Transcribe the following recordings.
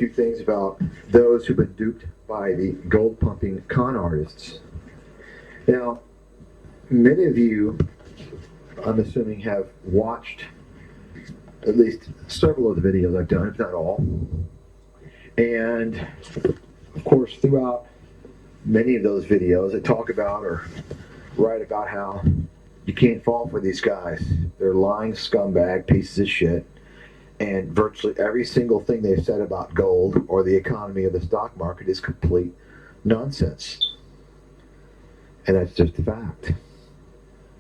few things about those who've been duped by the gold pumping con artists. Now, many of you, I'm assuming, have watched at least several of the videos I've done, if not all. And, of course, throughout many of those videos, I talk about or write about how you can't fall for these guys. They're lying scumbag pieces of shit. And virtually every single thing they've said about gold or the economy of the stock market is complete nonsense. And that's just a fact.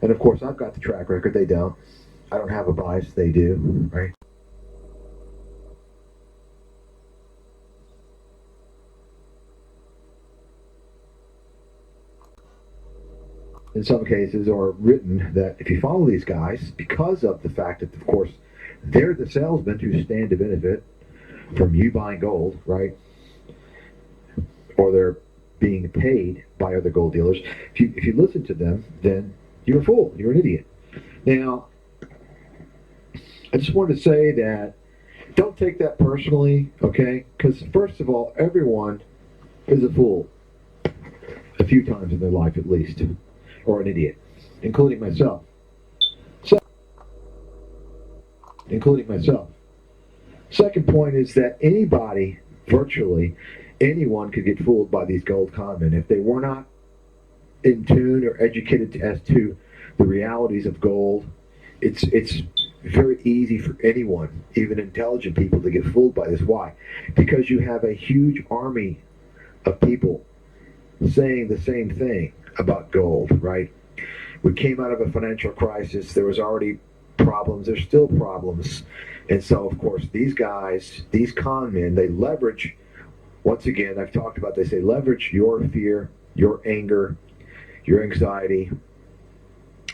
And of course, I've got the track record. They don't. I don't have a bias. They do, right? In some cases, or written that if you follow these guys, because of the fact that, of course, they're the salesmen who stand to benefit from you buying gold, right? Or they're being paid by other gold dealers. If you listen to them, then you're a fool. You're an idiot. Now, I just wanted to say that don't take that personally, okay? Because first of all, everyone is a fool a few times in their life at least, or an idiot, including myself. Second point is that anybody, virtually anyone, could get fooled by these gold conmen if they were not in tune or educated as to the realities of gold. It's very easy for anyone, even intelligent people, to get fooled by this. Why? Because you have a huge army of people saying the same thing about gold, right? We came out of a financial crisis. There was already problems. There's still problems. And so, of course, these guys, these con men, they leverage, once again, I've talked about, they say leverage your fear, your anger, your anxiety,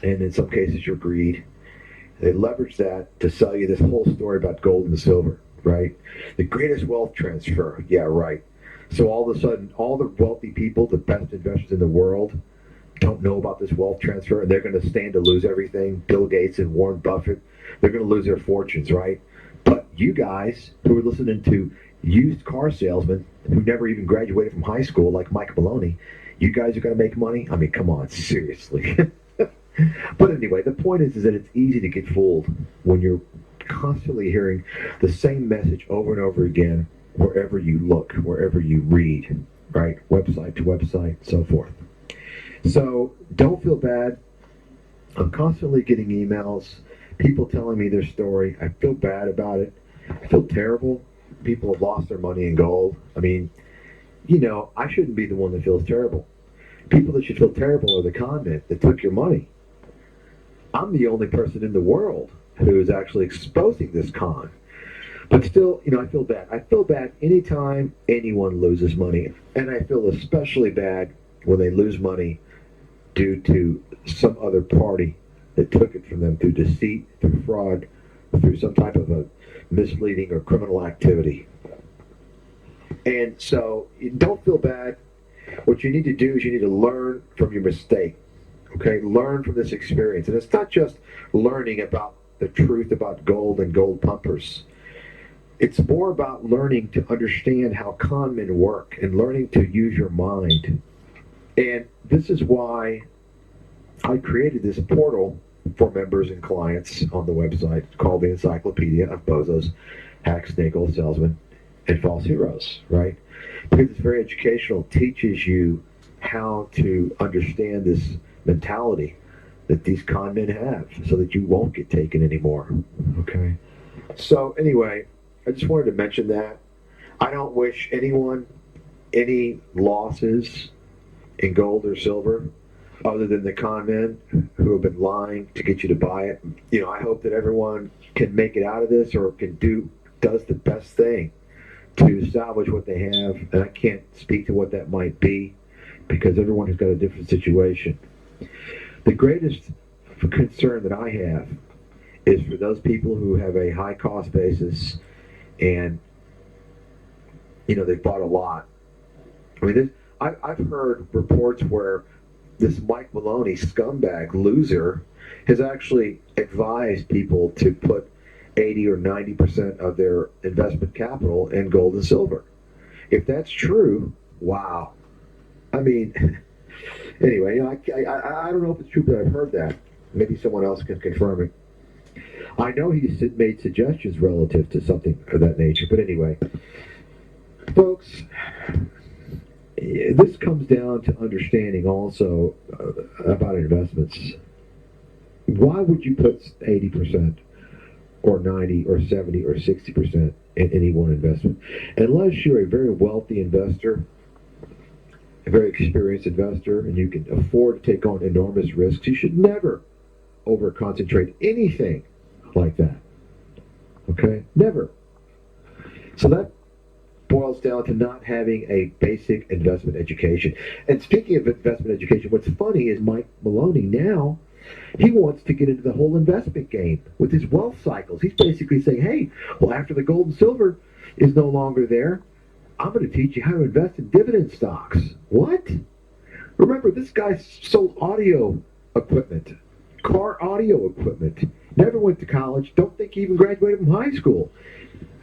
and in some cases your greed. They leverage that to sell you this whole story about gold and silver, right? The greatest wealth transfer. Yeah, right. So all of a sudden, all the wealthy people, the best investors in the world, don't know about this wealth transfer, and they're going to stand to lose everything. Bill Gates and Warren Buffett, they're going to lose their fortunes, right? But you guys who are listening to used car salesmen who never even graduated from high school, like Mike Maloney, you guys are going to make money? I mean, come on, seriously. But anyway, the point is that it's easy to get fooled when you're constantly hearing the same message over and over again wherever you look, wherever you read, right? Website to website, so forth. So don't feel bad. I'm constantly getting emails, people telling me their story. I feel bad about it. I feel terrible. People have lost their money in gold. I mean, I shouldn't be the one that feels terrible. People that should feel terrible are the con men that took your money. I'm the only person in the world who is actually exposing this con. But still, I feel bad. I feel bad anytime anyone loses money. And I feel especially bad when they lose money due to some other party that took it from them through deceit, through fraud, through some type of a misleading or criminal activity. And so don't feel bad. What you need to do is you need to learn from your mistake. Okay, learn from this experience. And it's not just learning about the truth about gold and gold pumpers. It's more about learning to understand how con men work and learning to use your mind. And this is why I created this portal for members and clients on the website called the Encyclopedia of Bozos, Hacks, Snake-Oil Salesmen, and False Heroes, right? Because it's very educational, teaches you how to understand this mentality that these con men have so that you won't get taken anymore, okay? So anyway, I just wanted to mention that. I don't wish anyone any losses in gold or silver other than the con men who have been lying to get you to buy it. I hope that everyone can make it out of this or does the best thing to salvage what they have. And I can't speak to what that might be because everyone has got a different situation. The greatest concern that I have is for those people who have a high cost basis and they bought a lot. I mean, I've heard reports where this Mike Maloney scumbag loser has actually advised people to put 80 or 90% of their investment capital in gold and silver. If that's true, wow. I mean, anyway, I don't know if it's true, but I've heard that. Maybe someone else can confirm it. I know he's made suggestions relative to something of that nature, but anyway, folks, this comes down to understanding also about investments. Why would you put 80% or 90 or 70 or 60% in any one investment? Unless you're a very wealthy investor, a very experienced investor, and you can afford to take on enormous risks, you should never over concentrate anything like that. Okay? Never. So that boils down to not having a basic investment education. And speaking of investment education, what's funny is Mike Maloney now, he wants to get into the whole investment game with his wealth cycles. He's basically saying, hey, well, after the gold and silver is no longer there, I'm going to teach you how to invest in dividend stocks. What? Remember, this guy sold audio equipment, car audio equipment, never went to college, don't think he even graduated from high school.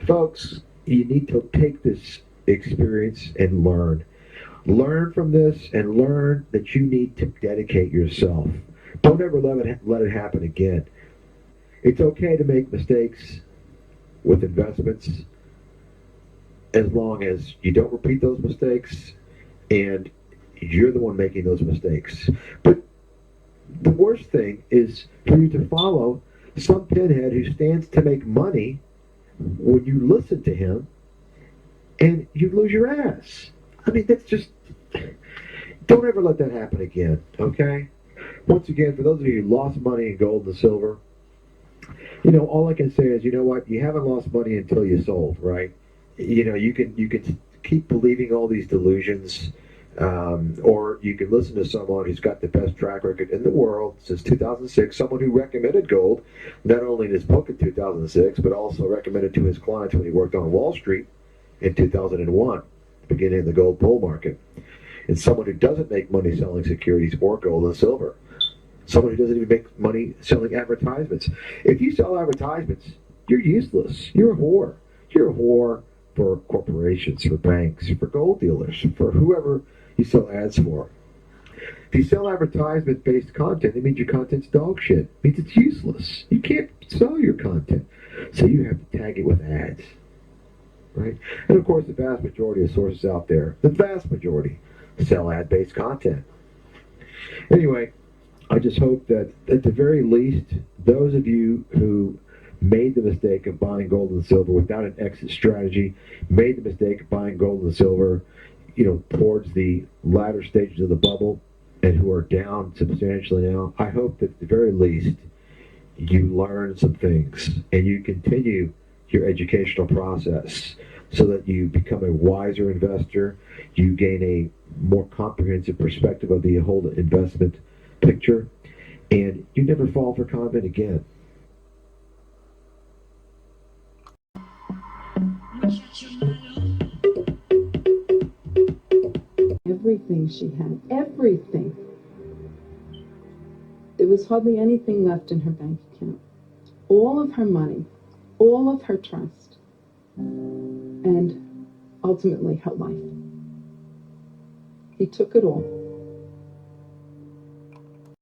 Folks, you need to take this experience and learn. Learn from this and learn that you need to dedicate yourself. Don't ever let it happen again. It's okay to make mistakes with investments as long as you don't repeat those mistakes and you're the one making those mistakes. But the worst thing is for you to follow some pinhead who stands to make money when you listen to him and you lose your ass. I mean, that's just, don't ever let that happen again, okay? Once again, for those of you who lost money in gold and silver, all I can say is, you know what? You haven't lost money until you sold, right? You can keep believing all these delusions, or you can listen to someone who's got the best track record in the world since 2006, someone who recommended gold, not only in his book in 2006, but also recommended to his clients when he worked on Wall Street in 2001, beginning of the gold bull market. And someone who doesn't make money selling securities or gold and silver. Someone who doesn't even make money selling advertisements. If you sell advertisements, you're useless. You're a whore. You're a whore for corporations, for banks, for gold dealers, for whoever you sell ads for. If you sell advertisement-based content, it means your content's dog shit. It means it's useless. You can't sell your content. So you have to tag it with ads. Right? And of course, the vast majority of sources out there, the vast majority, sell ad-based content. Anyway, I just hope that at the very least, those of you who made the mistake of buying gold and silver without an exit strategy, made the mistake of buying gold and silver, towards the latter stages of the bubble, and who are down substantially now, I hope that at the very least, you learn some things and you continue your educational process so that you become a wiser investor, you gain a more comprehensive perspective of the whole investment picture, and you never fall for con men again. Everything she had, everything. There was hardly anything left in her bank account. All of her money, all of her trust, and ultimately her life. He took it all.